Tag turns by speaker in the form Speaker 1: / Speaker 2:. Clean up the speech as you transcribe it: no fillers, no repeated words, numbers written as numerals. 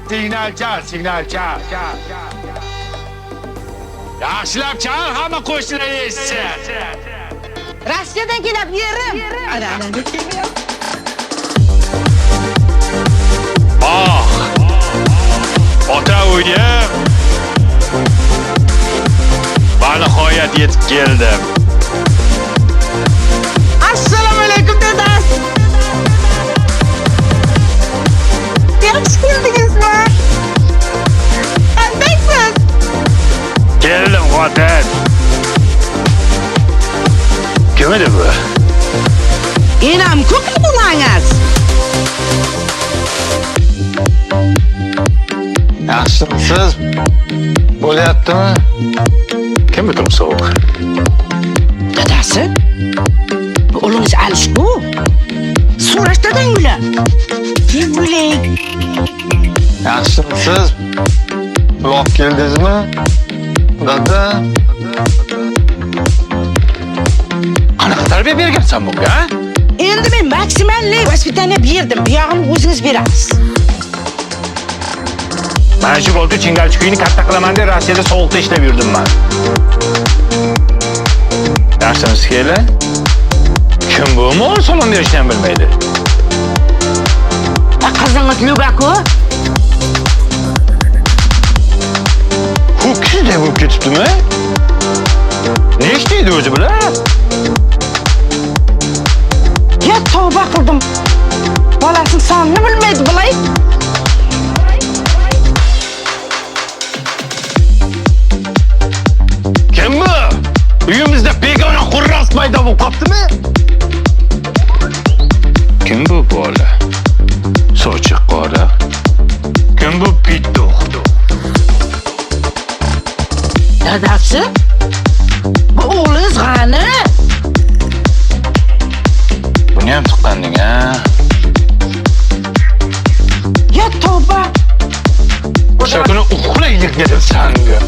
Speaker 1: Signal çal. Yaxshilab çal, hamma qo'shnilar eshitsin.
Speaker 2: Rossiyadan kelib yerim. Ana kelmayapti.
Speaker 1: Ota uyim. Nihoyat yetib keldim.
Speaker 2: Assalomu alaykum dadas. Yaxshi keldingizmi? Qandaysiz?
Speaker 1: Keldim xotin. Kim edi bu?
Speaker 2: Enam ko'p bo'langiz.
Speaker 1: Yaxshimisiz? Bo'lyaptimi? Kim bu sovuq?
Speaker 2: Dadasi? Bu o'g'lingiz Alishku. So'rash dadanglar. Kim bo'ling?
Speaker 1: Yaxshimisiz? Uloq keldingizmi? Dada. Qanaqa tarbiya bergansan bunga?
Speaker 2: Endi men maksimalli vaspitaniya berdim. Bu yog'ini o'zingiz berasiz.
Speaker 1: Mana shu bo'ldi Chingalchi kuyini katta qilaman deb Rossiyada sovuqda ishlab yurdim men. Yaxshimisiz kela? Kim bu? Mo'l salon berishni ham bilmaydi.
Speaker 2: Qizingiz Lubaku?
Speaker 1: Ho'kizday bo'lib ketibdimi? Ne ishlaydi o'zi bilan?
Speaker 2: Ya tavba qildim. Bolasini sonini bilmaydi bilay.
Speaker 1: Kim bu? Uyimizda begona qurras paydo bo'lib qoptimi? Kim bu bola? Sochi qora. Kim bu pitoq?
Speaker 2: Dadasi? Bu o'g'lingiz qani?
Speaker 1: Buni ham tuqqanding, ha?
Speaker 2: Ya tavba.
Speaker 1: O'sha kuni uxlaylik dedim senga.